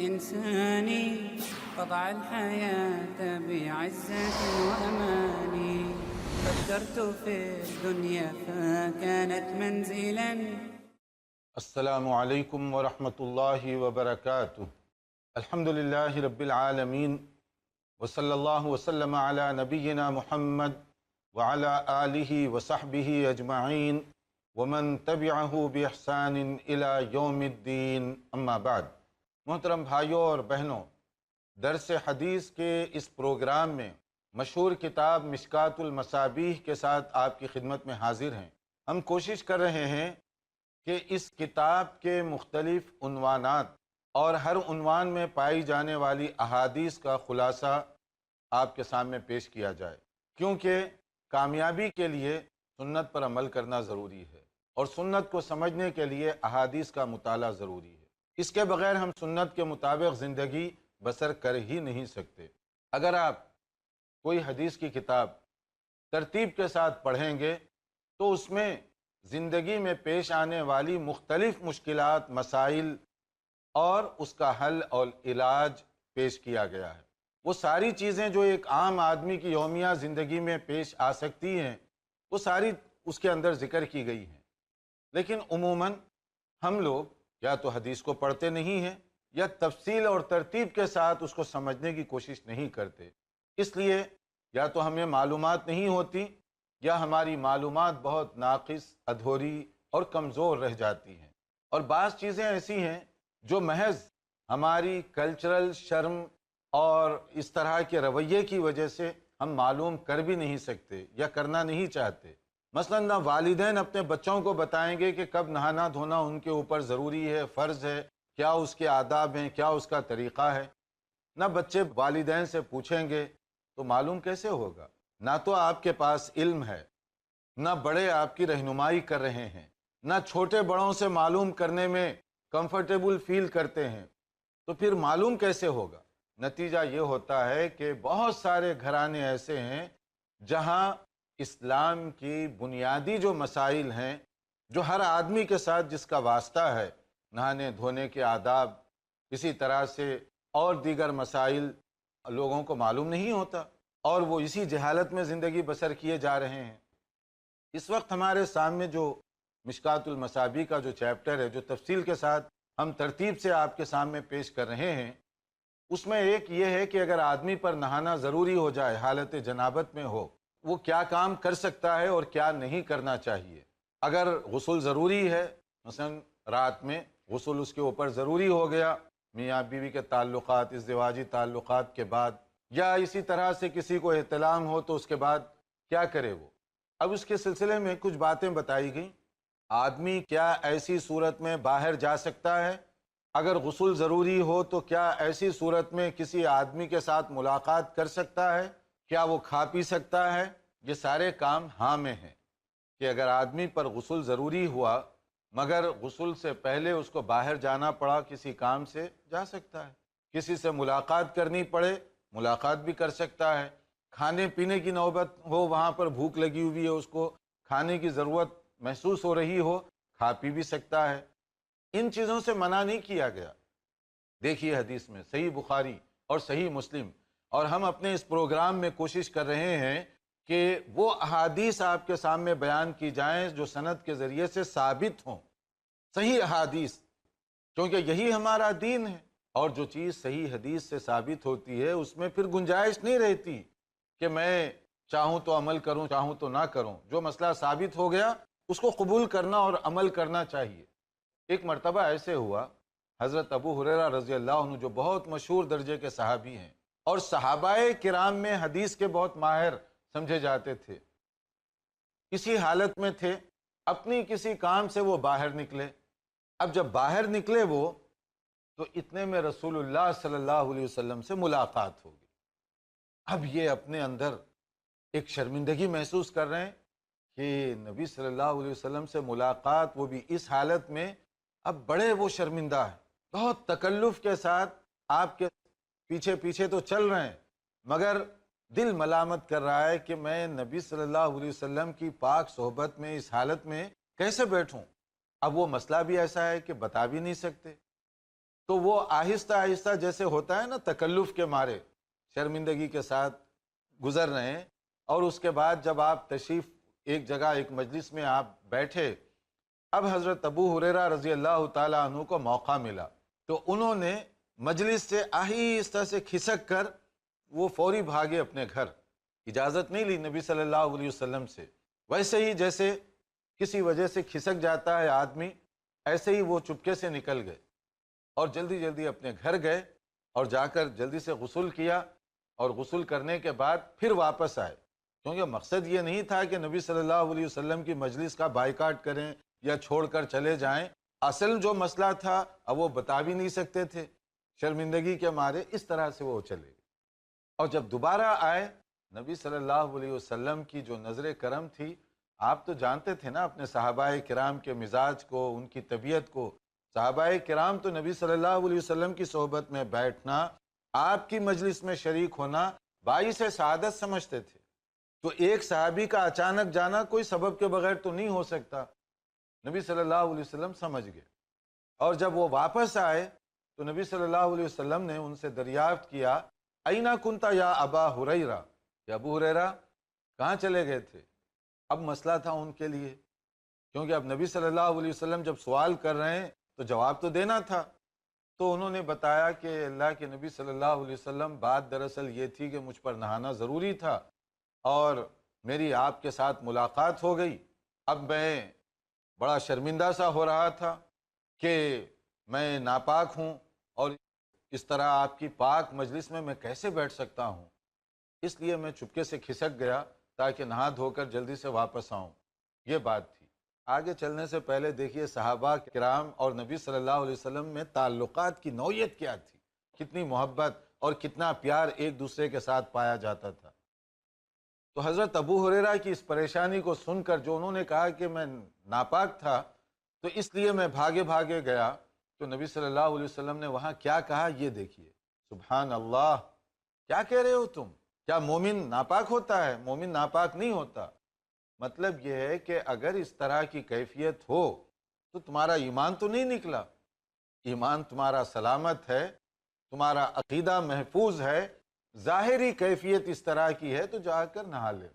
الإنسان قطع الحياة بعزة وأمان. فكرت في الدنيا فكانت منزلا. السلام علیکم ورحمۃ اللہ وبرکاتہ. الحمد للہ رب العالمین وصلی اللہ وسلم علی نبینا محمد وعلی آلہ وصحبہ اجمعین ومن تبعہ باحسان الی یوم الدین. اما بعد. محترم بھائیوں اور بہنوں، درس حدیث کے اس پروگرام میں مشہور کتاب مشکوٰۃ المصابیح کے ساتھ آپ کی خدمت میں حاضر ہیں. ہم کوشش کر رہے ہیں کہ اس کتاب کے مختلف عنوانات اور ہر عنوان میں پائی جانے والی احادیث کا خلاصہ آپ کے سامنے پیش کیا جائے، کیونکہ کامیابی کے لیے سنت پر عمل کرنا ضروری ہے اور سنت کو سمجھنے کے لیے احادیث کا مطالعہ ضروری ہے. اس کے بغیر ہم سنت کے مطابق زندگی بسر کر ہی نہیں سکتے. اگر آپ کوئی حدیث کی کتاب ترتیب کے ساتھ پڑھیں گے تو اس میں زندگی میں پیش آنے والی مختلف مشکلات، مسائل اور اس کا حل اور علاج پیش کیا گیا ہے. وہ ساری چیزیں جو ایک عام آدمی کی یومیہ زندگی میں پیش آ سکتی ہیں، وہ ساری اس کے اندر ذکر کی گئی ہیں. لیکن عموماً ہم لوگ یا تو حدیث کو پڑھتے نہیں ہیں یا تفصیل اور ترتیب کے ساتھ اس کو سمجھنے کی کوشش نہیں کرتے. اس لیے یا تو ہمیں معلومات نہیں ہوتی یا ہماری معلومات بہت ناقص، ادھوری اور کمزور رہ جاتی ہیں. اور بعض چیزیں ایسی ہیں جو محض ہماری کلچرل شرم اور اس طرح کے رویے کی وجہ سے ہم معلوم کر بھی نہیں سکتے یا کرنا نہیں چاہتے. مثلا نہ والدین اپنے بچوں کو بتائیں گے کہ کب نہانا دھونا ان کے اوپر ضروری ہے، فرض ہے، کیا اس کے آداب ہیں، کیا اس کا طریقہ ہے. نہ بچے والدین سے پوچھیں گے تو معلوم کیسے ہوگا. نہ تو آپ کے پاس علم ہے، نہ بڑے آپ کی رہنمائی کر رہے ہیں، نہ چھوٹے بڑوں سے معلوم کرنے میں کمفرٹیبل فیل کرتے ہیں، تو پھر معلوم کیسے ہوگا. نتیجہ یہ ہوتا ہے کہ بہت سارے گھرانے ایسے ہیں جہاں اسلام کی بنیادی جو مسائل ہیں، جو ہر آدمی کے ساتھ جس کا واسطہ ہے، نہانے دھونے کے آداب، اسی طرح سے اور دیگر مسائل لوگوں کو معلوم نہیں ہوتا اور وہ اسی جہالت میں زندگی بسر کیے جا رہے ہیں. اس وقت ہمارے سامنے جو مشکوٰۃ المصابیح کا جو چیپٹر ہے، جو تفصیل کے ساتھ ہم ترتیب سے آپ کے سامنے پیش کر رہے ہیں، اس میں ایک یہ ہے کہ اگر آدمی پر نہانا ضروری ہو جائے، حالت جنابت میں ہو، وہ کیا کام کر سکتا ہے اور کیا نہیں کرنا چاہیے. اگر غسل ضروری ہے، مثلا رات میں غسل اس کے اوپر ضروری ہو گیا میاں بیوی کے تعلقات، ازدواجی تعلقات کے بعد، یا اسی طرح سے کسی کو احتلام ہو تو اس کے بعد کیا کرے وہ. اب اس کے سلسلے میں کچھ باتیں بتائی گئیں. آدمی کیا ایسی صورت میں باہر جا سکتا ہے؟ اگر غسل ضروری ہو تو کیا ایسی صورت میں کسی آدمی کے ساتھ ملاقات کر سکتا ہے؟ کیا وہ کھا پی سکتا ہے؟ یہ سارے کام ہاں میں ہیں کہ اگر آدمی پر غسل ضروری ہوا مگر غسل سے پہلے اس کو باہر جانا پڑا، کسی کام سے جا سکتا ہے. کسی سے ملاقات کرنی پڑے، ملاقات بھی کر سکتا ہے. کھانے پینے کی نوبت ہو، وہاں پر بھوک لگی ہوئی ہے، اس کو کھانے کی ضرورت محسوس ہو رہی ہو، کھا پی بھی سکتا ہے. ان چیزوں سے منع نہیں کیا گیا. دیکھیے حدیث میں صحیح بخاری اور صحیح مسلم، اور ہم اپنے اس پروگرام میں کوشش کر رہے ہیں کہ وہ احادیث آپ کے سامنے بیان کی جائیں جو سند کے ذریعے سے ثابت ہوں، صحیح احادیث، کیونکہ یہی ہمارا دین ہے. اور جو چیز صحیح حدیث سے ثابت ہوتی ہے اس میں پھر گنجائش نہیں رہتی کہ میں چاہوں تو عمل کروں، چاہوں تو نہ کروں. جو مسئلہ ثابت ہو گیا اس کو قبول کرنا اور عمل کرنا چاہیے. ایک مرتبہ ایسے ہوا، حضرت ابو ہریرہ رضی اللہ عنہ جو بہت مشہور درجے کے صحابی ہیں اور صحابہ کرام میں حدیث کے بہت ماہر سمجھے جاتے تھے، اسی حالت میں تھے، اپنی کسی کام سے وہ باہر نکلے. اب جب باہر نکلے وہ تو اتنے میں رسول اللہ صلی اللہ علیہ وسلم سے ملاقات ہوگی. اب یہ اپنے اندر ایک شرمندگی محسوس کر رہے ہیں کہ نبی صلی اللہ علیہ وسلم سے ملاقات، وہ بھی اس حالت میں. اب بڑے وہ شرمندہ ہیں، بہت تکلف کے ساتھ آپ کے پیچھے پیچھے تو چل رہے ہیں مگر دل ملامت کر رہا ہے کہ میں نبی صلی اللہ علیہ وسلم کی پاک صحبت میں اس حالت میں کیسے بیٹھوں. اب وہ مسئلہ بھی ایسا ہے کہ بتا بھی نہیں سکتے. تو وہ آہستہ آہستہ جیسے ہوتا ہے نا تکلف کے مارے شرمندگی کے ساتھ گزر رہے ہیں، اور اس کے بعد جب آپ تشریف ایک جگہ ایک مجلس میں آپ بیٹھے، اب حضرت ابو ہریرہ رضی اللہ تعالیٰ عنہ کو موقع ملا تو انہوں نے مجلس سے آہستہ سے کھسک کر وہ فوری بھاگے اپنے گھر، اجازت نہیں لی نبی صلی اللہ علیہ وسلم سے۔ ویسے ہی جیسے کسی وجہ سے کھسک جاتا ہے آدمی، ایسے ہی وہ چپکے سے نکل گئے اور جلدی جلدی اپنے گھر گئے اور جا کر جلدی سے غسل کیا، اور غسل کرنے کے بعد پھر واپس آئے، کیونکہ مقصد یہ نہیں تھا کہ نبی صلی اللہ علیہ وسلم کی مجلس کا بائیکاٹ کریں یا چھوڑ کر چلے جائیں۔ اصل جو مسئلہ تھا اب وہ بتا بھی نہیں سکتے تھے شرمندگی کے مارے، اس طرح سے وہ چلے گئے۔ اور جب دوبارہ آئے، نبی صلی اللہ علیہ وسلم کی جو نظر کرم تھی، آپ تو جانتے تھے نا اپنے صحابہ کرام کے مزاج کو، ان کی طبیعت کو۔ صحابہ کرام تو نبی صلی اللہ علیہ وسلم کی صحبت میں بیٹھنا، آپ کی مجلس میں شریک ہونا باعث سعادت سمجھتے تھے۔ تو ایک صحابی کا اچانک جانا کوئی سبب کے بغیر تو نہیں ہو سکتا، نبی صلی اللہ علیہ وسلم سمجھ گئے۔ اور جب وہ واپس آئے تو نبی صلی اللہ علیہ وسلم نے ان سے دریافت کیا، اینا کنتا یا ابا ہریرہ، یا ابو ہریرہ کہاں چلے گئے تھے؟ اب مسئلہ تھا ان کے لیے، کیونکہ اب نبی صلی اللہ علیہ وسلم جب سوال کر رہے ہیں تو جواب تو دینا تھا۔ تو انہوں نے بتایا کہ اللہ کے نبی صلی اللہ علیہ وسلم، بات دراصل یہ تھی کہ مجھ پر نہانا ضروری تھا اور میری آپ کے ساتھ ملاقات ہو گئی۔ اب میں بڑا شرمندہ سا ہو رہا تھا کہ میں ناپاک ہوں، اور اس طرح آپ کی پاک مجلس میں کیسے بیٹھ سکتا ہوں، اس لیے میں چپکے سے کھسک گیا تاکہ نہا دھو کر جلدی سے واپس آؤں۔ یہ بات تھی۔ آگے چلنے سے پہلے دیکھیے صحابہ کرام اور نبی صلی اللہ علیہ وسلم میں تعلقات کی نوعیت کیا تھی، کتنی محبت اور کتنا پیار ایک دوسرے کے ساتھ پایا جاتا تھا۔ تو حضرت ابو ہریرہ کی اس پریشانی کو سن کر جو انہوں نے کہا کہ میں ناپاک تھا تو اس لیے میں بھاگے بھاگے گیا، تو نبی صلی اللہ علیہ وسلم نے وہاں کیا کہا یہ دیکھیے۔ سبحان اللہ، کیا کہہ رہے ہو تم؟ کیا مومن ناپاک ہوتا ہے؟ مومن ناپاک نہیں ہوتا۔ مطلب یہ ہے کہ اگر اس طرح کی کیفیت ہو تو تمہارا ایمان تو نہیں نکلا، ایمان تمہارا سلامت ہے، تمہارا عقیدہ محفوظ ہے، ظاہری کیفیت اس طرح کی ہے تو جا کر نہا لے،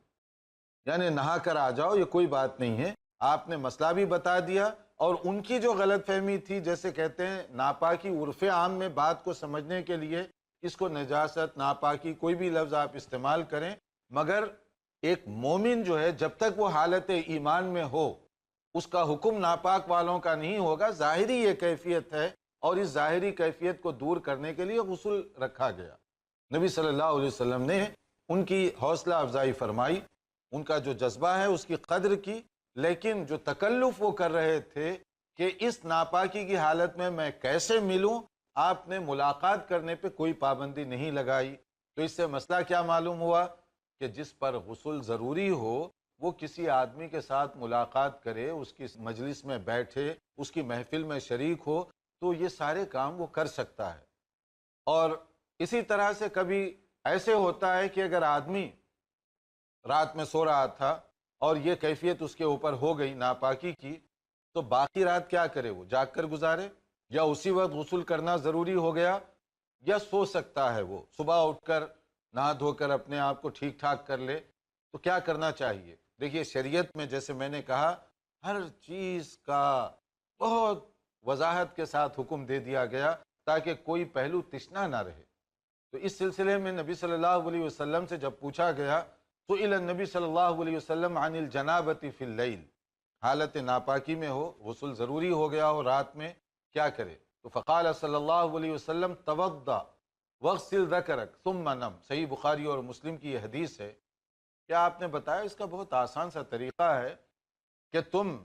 یعنی نہا کر آ جاؤ، یہ کوئی بات نہیں ہے۔ آپ نے مسئلہ بھی بتا دیا، اور ان کی جو غلط فہمی تھی، جیسے کہتے ہیں ناپاکی عرف عام میں بات کو سمجھنے کے لیے اس کو نجاست، ناپاکی، کوئی بھی لفظ آپ استعمال کریں، مگر ایک مومن جو ہے جب تک وہ حالت ایمان میں ہو اس کا حکم ناپاک والوں کا نہیں ہوگا۔ ظاہری یہ کیفیت ہے، اور اس ظاہری کیفیت کو دور کرنے کے لیے غسل رکھا گیا۔ نبی صلی اللہ علیہ وسلم نے ان کی حوصلہ افزائی فرمائی، ان کا جو جذبہ ہے اس کی قدر کی، لیکن جو تکلف وہ کر رہے تھے کہ اس ناپاکی کی حالت میں کیسے ملوں، آپ نے ملاقات کرنے پہ کوئی پابندی نہیں لگائی۔ تو اس سے مسئلہ کیا معلوم ہوا کہ جس پر غسل ضروری ہو وہ کسی آدمی کے ساتھ ملاقات کرے، اس کی مجلس میں بیٹھے، اس کی محفل میں شریک ہو، تو یہ سارے کام وہ کر سکتا ہے۔ اور اسی طرح سے کبھی ایسے ہوتا ہے کہ اگر آدمی رات میں سو رہا تھا اور یہ کیفیت اس کے اوپر ہو گئی ناپاکی کی، تو باقی رات کیا کرے؟ وہ جاگ کر گزارے، یا اسی وقت غسل کرنا ضروری ہو گیا، یا سو سکتا ہے وہ صبح اٹھ کر نہا دھو کر اپنے آپ کو ٹھیک ٹھاک کر لے۔ تو کیا کرنا چاہیے؟ دیکھیے شریعت میں جیسے میں نے کہا ہر چیز کا بہت وضاحت کے ساتھ حکم دے دیا گیا تاکہ کوئی پہلو تشنا نہ رہے۔ تو اس سلسلے میں نبی صلی اللہ علیہ وسلم سے جب پوچھا گیا سئل النبی صلی اللہ علیہ وسلم عن الجنابۃ فی اللیل، حالت ناپاکی میں ہو، غسل ضروری ہو گیا ہو رات میں، کیا کرے؟ تو فقال صلی اللہ علیہ وسلم توضا واغسل ذکرک ثم نم۔ صحیح بخاری اور مسلم کی یہ حدیث ہے۔ کیا آپ نے بتایا اس کا بہت آسان سا طریقہ ہے کہ تم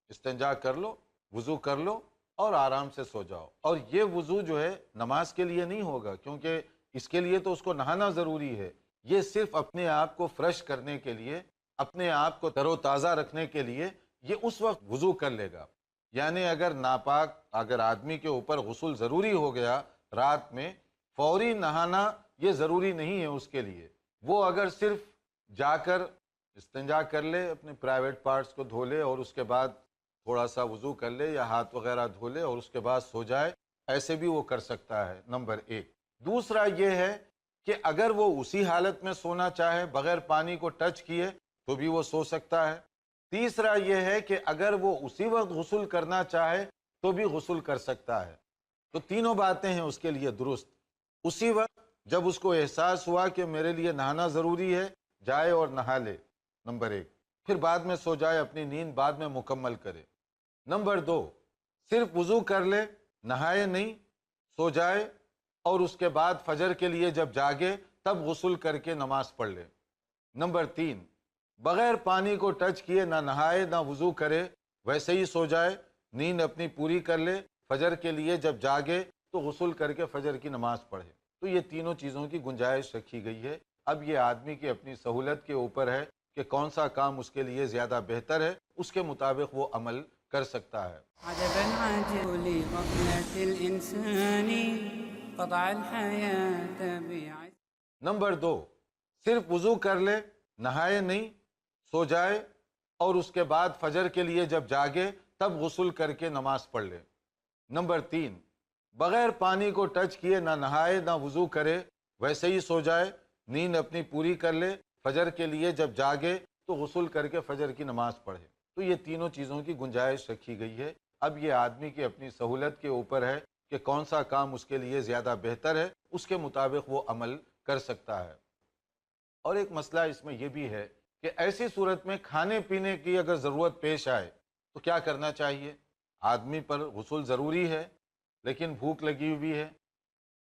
استنجا کر لو، وضو کر لو اور آرام سے سو جاؤ۔ اور یہ وضو جو ہے نماز کے لیے نہیں ہوگا، کیونکہ اس کے لیے تو اس کو نہانا ضروری ہے۔ یہ صرف اپنے آپ کو فریش کرنے کے لیے، اپنے آپ کو تر و تازہ رکھنے کے لیے یہ اس وقت وضو کر لے گا۔ یعنی اگر آدمی کے اوپر غسل ضروری ہو گیا رات میں، فوری نہانا یہ ضروری نہیں ہے اس کے لیے۔ وہ اگر صرف جا کر استنجا کر لے، اپنے پرائیویٹ پارٹس کو دھو لے اور اس کے بعد تھوڑا سا وضو کر لے یا ہاتھ وغیرہ دھو لے اور اس کے بعد سو جائے، ایسے بھی وہ کر سکتا ہے، نمبر ایک۔ دوسرا یہ ہے کہ اگر وہ اسی حالت میں سونا چاہے بغیر پانی کو ٹچ کیے تو بھی وہ سو سکتا ہے۔ تیسرا یہ ہے کہ اگر وہ اسی وقت غسل کرنا چاہے تو بھی غسل کر سکتا ہے۔ تو تینوں باتیں ہیں اس کے لیے درست۔ اسی وقت جب اس کو احساس ہوا کہ میرے لیے نہانا ضروری ہے، جائے اور نہا لے، نمبر ایک۔ پھر بعد میں سو جائے، اپنی نیند بعد میں مکمل کرے۔ نمبر دو، صرف وضو کر لے، نہائے نہیں، سو جائے اور اس کے بعد فجر کے لیے جب جاگے تب غسل کر کے نماز پڑھ لے۔ نمبر تین، بغیر پانی کو ٹچ کیے نہ نہائے نہ وضو کرے، ویسے ہی سو جائے، نیند اپنی پوری کر لے، فجر کے لیے جب جاگے تو غسل کر کے فجر کی نماز پڑھے۔ تو یہ تینوں چیزوں کی گنجائش رکھی گئی ہے۔ اب یہ آدمی کی اپنی سہولت کے اوپر ہے کہ کون سا کام اس کے لیے زیادہ بہتر ہے، اس کے مطابق وہ عمل کر سکتا ہے۔ عجبا عجب لغفلة الإنسان قطع الحياة بعز نمبر دو، صرف وضو کر لے، نہائے نہیں، سو جائے اور اس کے بعد فجر کے لیے جب جاگے تب غسل کر کے نماز پڑھ لے۔ نمبر تین، بغیر پانی کو ٹچ کیے نہ نہائے نہ وضو کرے، ویسے ہی سو جائے، نیند اپنی پوری کر لے، فجر کے لیے جب جاگے تو غسل کر کے فجر کی نماز پڑھے۔ تو یہ تینوں چیزوں کی گنجائش رکھی گئی ہے۔ اب یہ آدمی کی اپنی سہولت کے اوپر ہے کہ کون سا کام اس کے لیے زیادہ بہتر ہے، اس کے مطابق وہ عمل کر سکتا ہے۔ اور ایک مسئلہ اس میں یہ بھی ہے کہ ایسی صورت میں کھانے پینے کی اگر ضرورت پیش آئے تو کیا کرنا چاہیے؟ آدمی پر غسل ضروری ہے لیکن بھوک لگی ہوئی ہے،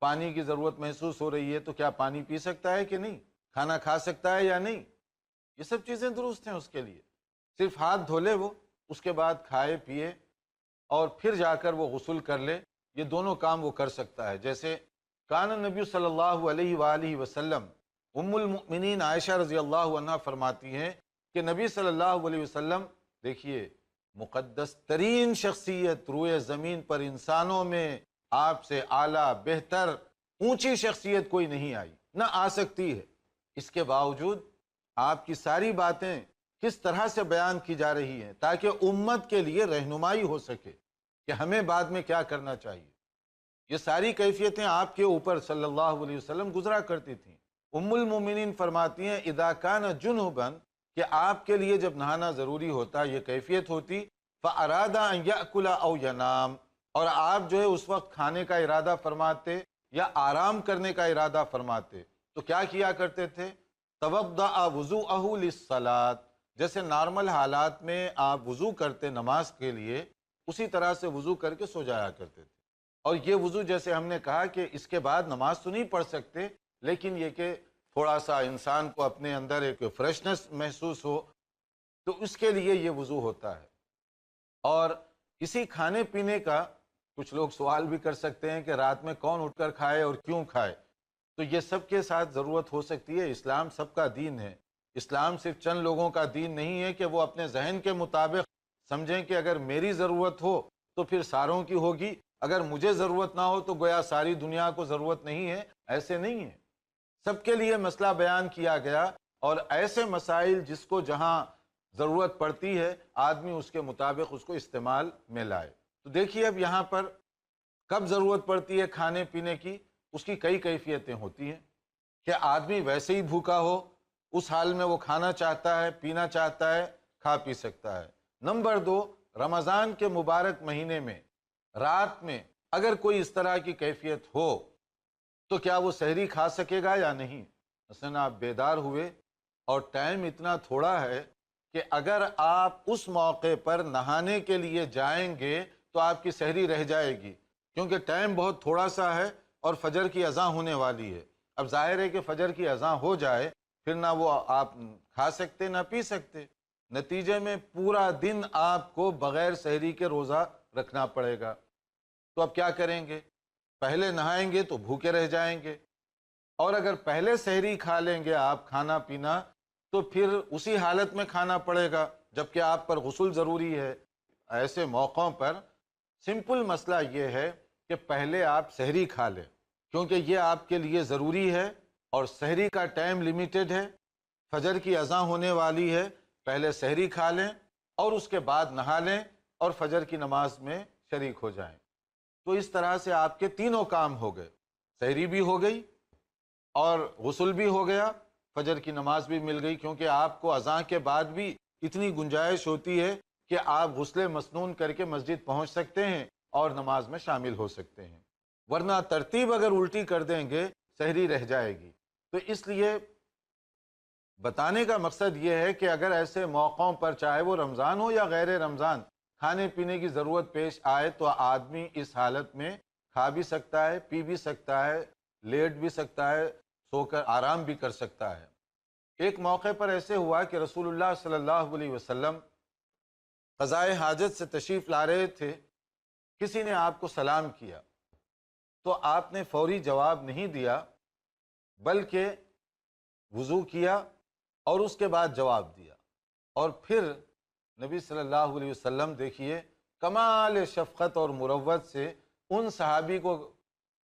پانی کی ضرورت محسوس ہو رہی ہے، تو کیا پانی پی سکتا ہے کہ نہیں؟ کھانا کھا سکتا ہے یا نہیں؟ یہ سب چیزیں درست ہیں اس کے لیے۔ صرف ہاتھ دھو لے وہ، اس کے بعد کھائے پیے اور پھر جا کر وہ غسل کر لے، یہ دونوں کام وہ کر سکتا ہے۔ جیسے کان نبی صلی اللہ علیہ وآلہ وسلم، ام المؤمنین عائشہ رضی اللہ عنہ فرماتی ہیں کہ نبی صلی اللہ علیہ وسلم، دیکھیے مقدس ترین شخصیت روئے زمین پر انسانوں میں آپ سے اعلیٰ، بہتر، اونچی شخصیت کوئی نہیں آئی، نہ آ سکتی ہے۔ اس کے باوجود آپ کی ساری باتیں کس طرح سے بیان کی جا رہی ہیں تاکہ امت کے لیے رہنمائی ہو سکے کہ ہمیں بعد میں کیا کرنا چاہیے۔ یہ ساری کیفیتیں آپ کے اوپر صلی اللہ علیہ وسلم گزرا کرتی تھیں۔ ام المومنین فرماتی ہیں اذا کان جنبا، کہ آپ کے لیے جب نہانا ضروری ہوتا یہ کیفیت ہوتی، فاراد ان یاکل او ینام، اور آپ جو ہے اس وقت کھانے کا ارادہ فرماتے یا آرام کرنے کا ارادہ فرماتے، تو کیا کیا کرتے تھے؟ توضأ وضوءہ للصلاۃ، جیسے نارمل حالات میں آپ وضو کرتے نماز کے لیے، اسی طرح سے وضو کر کے سو جایا کرتے تھے۔ اور یہ وضو جیسے ہم نے کہا کہ اس کے بعد نماز تو نہیں پڑھ سکتے، لیکن یہ کہ تھوڑا سا انسان کو اپنے اندر ایک فریشنس محسوس ہو، تو اس کے لیے یہ وضو ہوتا ہے۔ اور کسی کھانے پینے کا کچھ لوگ سوال بھی کر سکتے ہیں کہ رات میں کون اٹھ کر کھائے اور کیوں کھائے، تو یہ سب کے ساتھ ضرورت ہو سکتی ہے۔ اسلام سب کا دین ہے، اسلام صرف چند لوگوں کا دین نہیں ہے کہ وہ اپنے ذہن کے مطابق سمجھیں کہ اگر میری ضرورت ہو تو پھر ساروں کی ہوگی، اگر مجھے ضرورت نہ ہو تو گویا ساری دنیا کو ضرورت نہیں ہے۔ ایسے نہیں ہے، سب کے لیے مسئلہ بیان کیا گیا، اور ایسے مسائل جس کو جہاں ضرورت پڑتی ہے آدمی اس کے مطابق اس کو استعمال میں لائے۔ تو دیکھیے اب یہاں پر کب ضرورت پڑتی ہے کھانے پینے کی، اس کی کئی کیفیتیں ہوتی ہیں کہ آدمی ویسے ہی بھوکا ہو، اس حال میں وہ کھانا چاہتا ہے، پینا چاہتا ہے، کھا پی سکتا ہے۔ نمبر دو، رمضان کے مبارک مہینے میں رات میں اگر کوئی اس طرح کی کیفیت ہو تو کیا وہ سحری کھا سکے گا یا نہیں؟ مثلا آپ بیدار ہوئے اور ٹائم اتنا تھوڑا ہے کہ اگر آپ اس موقع پر نہانے کے لیے جائیں گے تو آپ کی سحری رہ جائے گی، کیونکہ ٹائم بہت تھوڑا سا ہے اور فجر کی اذان ہونے والی ہے۔ اب ظاہر ہے کہ فجر کی اذان ہو جائے پھر نہ وہ آپ کھا سکتے نہ پی سکتے، نتیجے میں پورا دن آپ کو بغیر سحری کے روزہ رکھنا پڑے گا۔ تو اب کیا کریں گے؟ پہلے نہائیں گے تو بھوکے رہ جائیں گے، اور اگر پہلے سحری کھا لیں گے آپ کھانا پینا تو پھر اسی حالت میں کھانا پڑے گا جبکہ آپ پر غسل ضروری ہے۔ ایسے موقعوں پر سمپل مسئلہ یہ ہے کہ پہلے آپ سحری کھا لیں، کیونکہ یہ آپ کے لیے ضروری ہے اور سحری کا ٹائم لیمیٹڈ ہے، فجر کی اذان ہونے والی ہے، پہلے سحری کھا لیں اور اس کے بعد نہا لیں اور فجر کی نماز میں شریک ہو جائیں۔ تو اس طرح سے آپ کے تینوں کام ہو گئے، سحری بھی ہو گئی اور غسل بھی ہو گیا، فجر کی نماز بھی مل گئی، کیونکہ آپ کو اذان کے بعد بھی اتنی گنجائش ہوتی ہے کہ آپ غسل مسنون کر کے مسجد پہنچ سکتے ہیں اور نماز میں شامل ہو سکتے ہیں، ورنہ ترتیب اگر الٹی کر دیں گے سحری رہ جائے گی۔ تو اس لیے بتانے کا مقصد یہ ہے کہ اگر ایسے موقعوں پر چاہے وہ رمضان ہو یا غیر رمضان کھانے پینے کی ضرورت پیش آئے تو آدمی اس حالت میں کھا بھی سکتا ہے، پی بھی سکتا ہے، لیٹ بھی سکتا ہے، سو کر آرام بھی کر سکتا ہے۔ ایک موقع پر ایسے ہوا کہ رسول اللہ صلی اللہ علیہ وسلم قضائے حاجت سے تشریف لا رہے تھے، کسی نے آپ کو سلام کیا تو آپ نے فوری جواب نہیں دیا، بلکہ وضو کیا اور اس کے بعد جواب دیا، اور پھر نبی صلی اللہ علیہ وسلم دیکھیے کمال شفقت اور مروت سے ان صحابی کو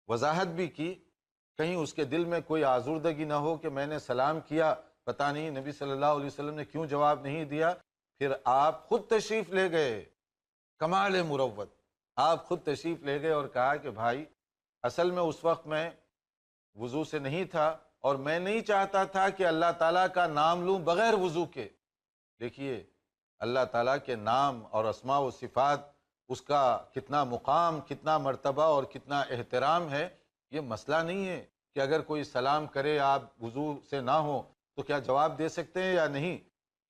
وضاحت بھی کی، کہیں اس کے دل میں کوئی آزردگی نہ ہو کہ میں نے سلام کیا، پتہ نہیں نبی صلی اللہ علیہ وسلم نے کیوں جواب نہیں دیا۔ پھر آپ خود تشریف لے گئے، کمال مروت، آپ خود تشریف لے گئے اور کہا کہ بھائی اصل میں اس وقت میں وضو سے نہیں تھا اور میں نہیں چاہتا تھا کہ اللہ تعالیٰ کا نام لوں بغیر وضو کے۔ دیکھیے اللہ تعالیٰ کے نام اور اسماء و صفات، اس کا کتنا مقام، کتنا مرتبہ اور کتنا احترام ہے۔ یہ مسئلہ نہیں ہے کہ اگر کوئی سلام کرے آپ وضو سے نہ ہو تو کیا جواب دے سکتے ہیں یا نہیں،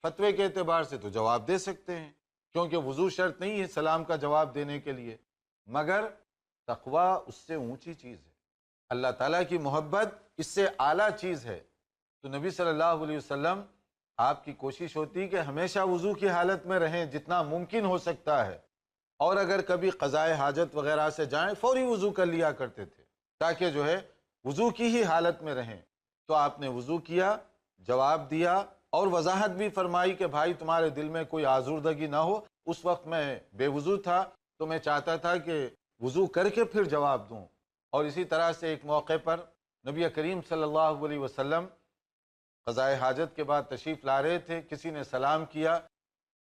فتوے کے اعتبار سے تو جواب دے سکتے ہیں، کیونکہ وضو شرط نہیں ہے سلام کا جواب دینے کے لیے، مگر تقوی اس سے اونچی چیز ہے، اللہ تعالیٰ کی محبت اس سے اعلیٰ چیز ہے۔ تو نبی صلی اللہ علیہ وسلم آپ کی کوشش ہوتی کہ ہمیشہ وضو کی حالت میں رہیں جتنا ممکن ہو سکتا ہے، اور اگر کبھی قضائے حاجت وغیرہ سے جائیں فوری وضو کر لیا کرتے تھے تاکہ جو ہے وضو کی ہی حالت میں رہیں۔ تو آپ نے وضو کیا، جواب دیا اور وضاحت بھی فرمائی کہ بھائی تمہارے دل میں کوئی آزردگی نہ ہو، اس وقت میں بے وضو تھا تو میں چاہتا تھا کہ وضو کر کے پھر جواب دوں۔ اور اسی طرح سے ایک موقع پر نبی کریم صلی اللہ علیہ وسلم قضائے حاجت کے بعد تشریف لا رہے تھے، کسی نے سلام کیا،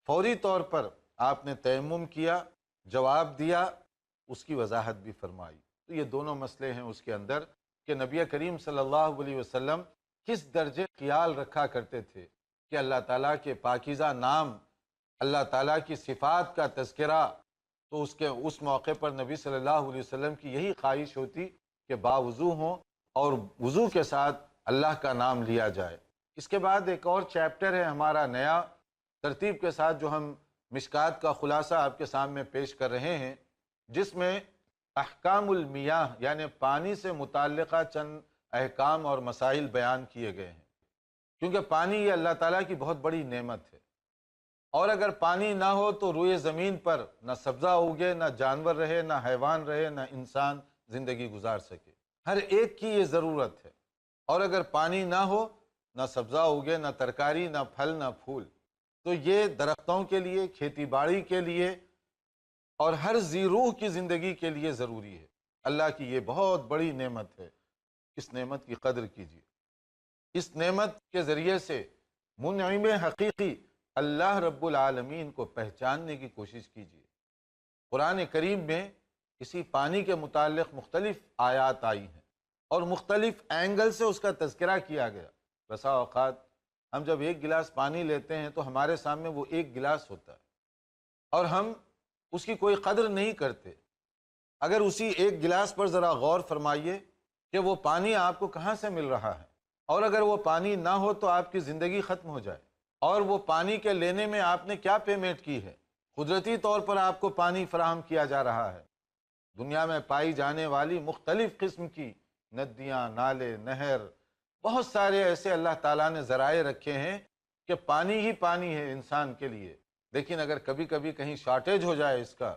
فوری طور پر آپ نے تیمم کیا، جواب دیا، اس کی وضاحت بھی فرمائی۔ تو یہ دونوں مسئلے ہیں اس کے اندر کہ نبی کریم صلی اللہ علیہ وسلم کس درجے خیال رکھا کرتے تھے کہ اللہ تعالیٰ کے پاکیزہ نام، اللہ تعالیٰ کی صفات کا تذکرہ، تو اس موقع پر نبی صلی اللہ علیہ وسلم کی یہی خواہش ہوتی کہ باوضو ہوں اور وضو کے ساتھ اللہ کا نام لیا جائے۔ اس کے بعد ایک اور چیپٹر ہے ہمارا نیا ترتیب کے ساتھ جو ہم مشکات کا خلاصہ آپ کے سامنے پیش کر رہے ہیں، جس میں احکام المیاہ یعنی پانی سے متعلقہ چند احکام اور مسائل بیان کیے گئے ہیں، کیونکہ پانی یہ اللہ تعالیٰ کی بہت بڑی نعمت ہے، اور اگر پانی نہ ہو تو روئے زمین پر نہ سبزہ اگے، نہ جانور رہے، نہ حیوان رہے، نہ انسان زندگی گزار سکے، ہر ایک کی یہ ضرورت ہے۔ اور اگر پانی نہ ہو، نہ سبزہ اگے، نہ ترکاری، نہ پھل، نہ پھول، تو یہ درختوں کے لیے، کھیتی باڑی کے لیے اور ہر ذی روح کی زندگی کے لیے ضروری ہے۔ اللہ کی یہ بہت بڑی نعمت ہے، اس نعمت کی قدر کیجیے۔ اس نعمت کے ذریعے سے منعم حقیقی اللہ رب العالمین کو پہچاننے کی کوشش کیجیے۔ قرآن کریم میں اسی پانی کے متعلق مختلف آیات آئی ہیں اور مختلف اینگل سے اس کا تذکرہ کیا گیا۔ بسا اوقات ہم جب ایک گلاس پانی لیتے ہیں تو ہمارے سامنے وہ ایک گلاس ہوتا ہے اور ہم اس کی کوئی قدر نہیں کرتے۔ اگر اسی ایک گلاس پر ذرا غور فرمائیے کہ وہ پانی آپ کو کہاں سے مل رہا ہے، اور اگر وہ پانی نہ ہو تو آپ کی زندگی ختم ہو جائے، اور وہ پانی کے لینے میں آپ نے کیا پیمنٹ کی ہے، قدرتی طور پر آپ کو پانی فراہم کیا جا رہا ہے۔ دنیا میں پائی جانے والی مختلف قسم کی ندیاں، نالے، نہر، بہت سارے ایسے اللہ تعالیٰ نے ذرائع رکھے ہیں کہ پانی ہی پانی ہے انسان کے لیے، لیکن اگر کبھی کبھی کہیں شارٹیج ہو جائے اس کا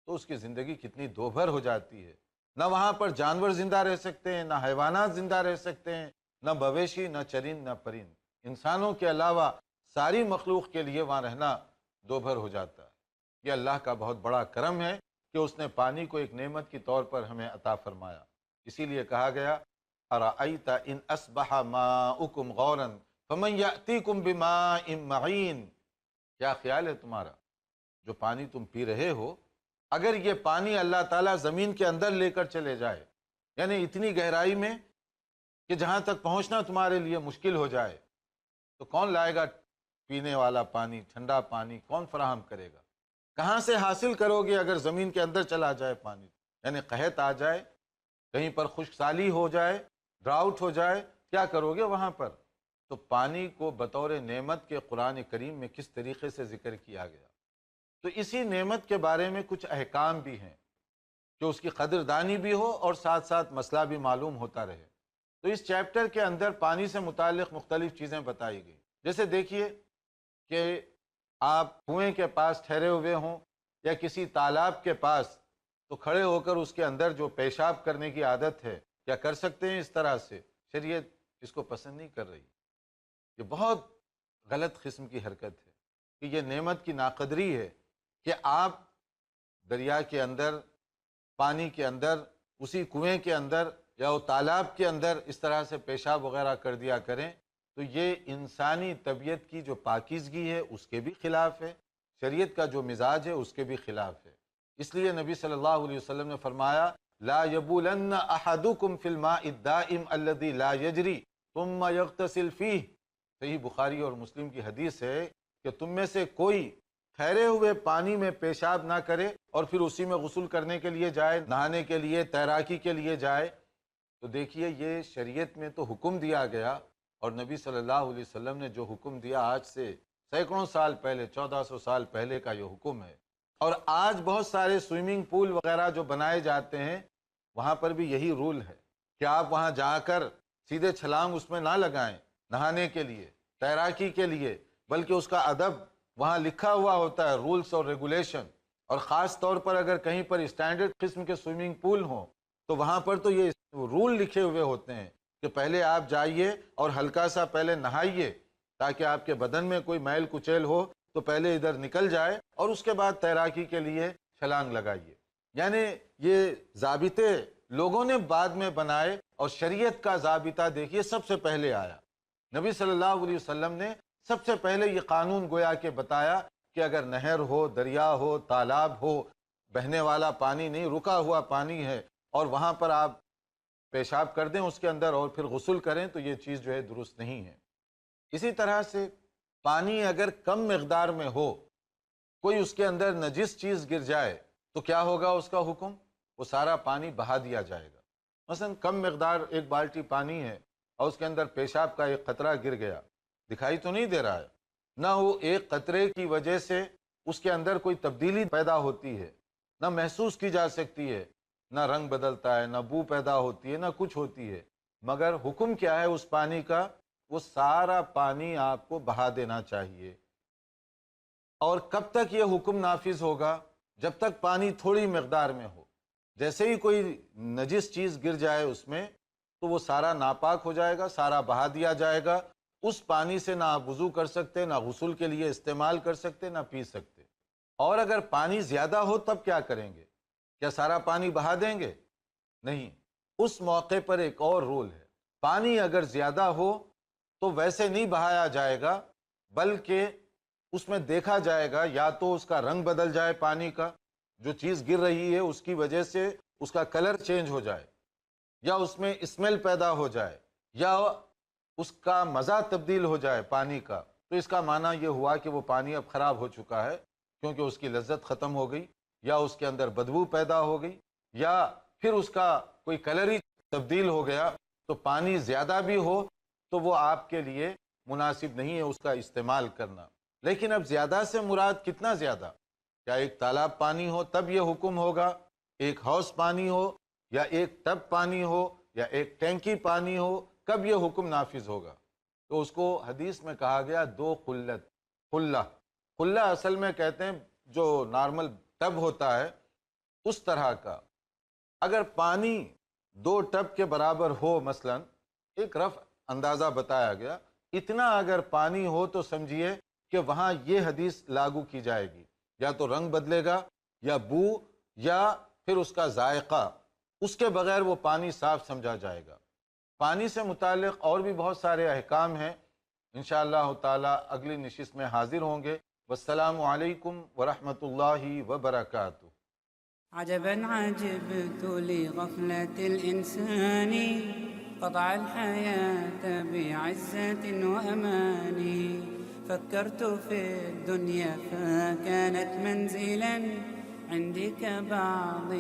تو اس کی زندگی کتنی دوبھر ہو جاتی ہے۔ نہ وہاں پر جانور زندہ رہ سکتے ہیں، نہ حیوانات زندہ رہ سکتے ہیں، نہ مویشی، نہ چرند، نہ پرند، انسانوں کے علاوہ ساری مخلوق کے لیے وہاں رہنا دوبھر ہو جاتا ہے۔ یہ اللہ کا بہت بڑا کرم ہے کہ اس نے پانی کو ایک نعمت کی طور پر ہمیں عطا فرمایا۔ اسی لیے کہا گیا اَرَأَيْتَ إِنْ أَصْبَحَ مَاؤُكُمْ غَوْرًا فَمَنْ يَأْتِيكُمْ بِمَاءٍ مَعِينٍ، کیا خیال ہے تمہارا جو پانی تم پی رہے ہو اگر یہ پانی اللہ تعالیٰ زمین کے اندر لے کر چلے جائے، یعنی اتنی گہرائی میں کہ جہاں تک پہنچنا تمہارے لیے مشکل ہو جائے، تو کون لائے گا پینے والا پانی، ٹھنڈا پانی کون فراہم کرے گا؟ کہاں سے حاصل کرو گے اگر زمین کے اندر چلا جائے پانی؟ یعنی قحط آ جائے، کہیں پر خشک سالی ہو جائے، ڈراؤٹ ہو جائے، کیا کرو گے وہاں پر؟ تو پانی کو بطور نعمت کے قرآن کریم میں کس طریقے سے ذکر کیا گیا؟ تو اسی نعمت کے بارے میں کچھ احکام بھی ہیں کہ اس کی قدردانی بھی ہو اور ساتھ ساتھ مسئلہ بھی معلوم ہوتا رہے۔ تو اس چیپٹر کے اندر پانی سے متعلق مختلف چیزیں بتائی گئی، جیسے دیکھیے کہ آپ کنویں کے پاس ٹھہرے ہوئے ہوں یا کسی تالاب کے پاس، تو کھڑے ہو کر اس کے اندر جو پیشاب کرنے کی عادت ہے، کیا کر سکتے ہیں اس طرح سے؟ شریعت اس کو پسند نہیں کر رہی۔ یہ بہت غلط قسم کی حرکت ہے کہ یہ نعمت کی ناقدری ہے کہ آپ دریا کے اندر، پانی کے اندر، اسی کنویں کے اندر یا وہ تالاب کے اندر اس طرح سے پیشاب وغیرہ کر دیا کریں، تو یہ انسانی طبیعت کی جو پاکیزگی ہے اس کے بھی خلاف ہے، شریعت کا جو مزاج ہے اس کے بھی خلاف ہے۔ اس لیے نبی صلی اللہ علیہ وسلم نے فرمایا لا یبولن احدکم فی الماء الدائم الذی لا یجری ثم یغتسل فیہ۔ صحیح بخاری اور مسلم کی حدیث ہے کہ تم میں سے کوئی ٹھہرے ہوئے پانی میں پیشاب نہ کرے اور پھر اسی میں غسل کرنے کے لیے جائے، نہانے کے لیے، تیراکی کے لیے جائے۔ تو دیکھیے یہ شریعت میں تو حکم دیا گیا، اور نبی صلی اللہ علیہ وسلم نے جو حکم دیا آج سے سینکڑوں سال پہلے، 1400 سال پہلے کا یہ حکم ہے۔ اور آج بہت سارے سوئمنگ پول وغیرہ جو بنائے جاتے ہیں وہاں پر بھی یہی رول ہے کہ آپ وہاں جا کر سیدھے چھلانگ اس میں نہ لگائیں نہانے کے لیے، تیراکی کے لیے، بلکہ اس کا ادب وہاں لکھا ہوا ہوتا ہے، رولز اور ریگولیشن۔ اور خاص طور پر اگر کہیں پر اسٹینڈرڈ قسم کے سوئمنگ پول ہوں تو وہاں پر تو یہ رول لکھے ہوئے ہوتے ہیں کہ پہلے آپ جائیے اور ہلکا سا پہلے نہائیے تاکہ آپ کے بدن میں کوئی میل کچیل ہو تو پہلے ادھر نکل جائے، اور اس کے بعد تیراکی کے لیے چھلانگ لگائیے۔ یعنی یہ ضابطے لوگوں نے بعد میں بنائے، اور شریعت کا ضابطہ دیکھیے سب سے پہلے آیا۔ نبی صلی اللہ علیہ وسلم نے سب سے پہلے یہ قانون گویا کہ بتایا کہ اگر نہر ہو، دریا ہو، تالاب ہو، بہنے والا پانی نہیں، رکا ہوا پانی ہے، اور وہاں پر آپ پیشاب کر دیں اس کے اندر اور پھر غسل کریں، تو یہ چیز جو ہے درست نہیں ہے۔ اسی طرح سے پانی اگر کم مقدار میں ہو، کوئی اس کے اندر نجس چیز گر جائے تو کیا ہوگا اس کا حکم؟ وہ سارا پانی بہا دیا جائے گا۔ مثلا کم مقدار ایک بالٹی پانی ہے اور اس کے اندر پیشاب کا ایک قطرہ گر گیا، دکھائی تو نہیں دے رہا ہے، نہ وہ ایک قطرے کی وجہ سے اس کے اندر کوئی تبدیلی پیدا ہوتی ہے، نہ محسوس کی جا سکتی ہے، نہ رنگ بدلتا ہے، نہ بو پیدا ہوتی ہے، نہ کچھ ہوتی ہے، مگر حکم کیا ہے اس پانی کا؟ وہ سارا پانی آپ کو بہا دینا چاہیے۔ اور کب تک یہ حکم نافذ ہوگا؟ جب تک پانی تھوڑی مقدار میں ہو۔ جیسے ہی کوئی نجس چیز گر جائے اس میں تو وہ سارا ناپاک ہو جائے گا، سارا بہا دیا جائے گا۔ اس پانی سے نہ آپ وضو کر سکتے، نہ غسل کے لیے استعمال کر سکتے، نہ پی سکتے۔ اور اگر پانی زیادہ ہو تب کیا کریں گے؟ کیا سارا پانی بہا دیں گے؟ نہیں، اس موقع پر ایک اور رول ہے۔ پانی اگر زیادہ ہو تو ویسے نہیں بہایا جائے گا، بلکہ اس میں دیکھا جائے گا یا تو اس کا رنگ بدل جائے، پانی کا جو چیز گر رہی ہے اس کی وجہ سے اس کا کلر چینج ہو جائے، یا اس میں اسمیل پیدا ہو جائے، یا اس کا مزہ تبدیل ہو جائے پانی کا، تو اس کا معنی یہ ہوا کہ وہ پانی اب خراب ہو چکا ہے، کیونکہ اس کی لذت ختم ہو گئی، یا اس کے اندر بدبو پیدا ہو گئی، یا پھر اس کا کوئی کلر ہی تبدیل ہو گیا۔ تو پانی زیادہ بھی ہو تو وہ آپ کے لیے مناسب نہیں ہے اس کا استعمال کرنا۔ لیکن اب زیادہ سے مراد کتنا زیادہ؟ کیا ایک تالاب پانی ہو تب یہ حکم ہوگا؟ ایک حوض پانی ہو، یا ایک ٹب پانی ہو، یا ایک ٹینکی پانی ہو، کب یہ حکم نافذ ہوگا؟ تو اس کو حدیث میں کہا گیا دو قلت، قلہ۔ قلہ اصل میں کہتے ہیں جو نارمل ٹب ہوتا ہے اس طرح کا۔ اگر پانی 2 ٹب کے برابر ہو، مثلا ایک رف اندازہ بتایا گیا، اتنا اگر پانی ہو تو سمجھیے کہ وہاں یہ حدیث لاگو کی جائے گی، یا تو رنگ بدلے گا، یا بو، یا پھر اس کا ذائقہ، اس کے بغیر وہ پانی صاف سمجھا جائے گا۔ پانی سے متعلق اور بھی بہت سارے احکام ہیں، انشاءاللہ تعالی اگلی نشست میں حاضر ہوں گے۔ والسلام علیکم ورحمۃ اللہ وبرکاتہ۔ عجبا عجبت لغفلة الإنسان قطع الحياة بعزة وأمان. فكرت في الدنيا فكانت منزلا عندك بعض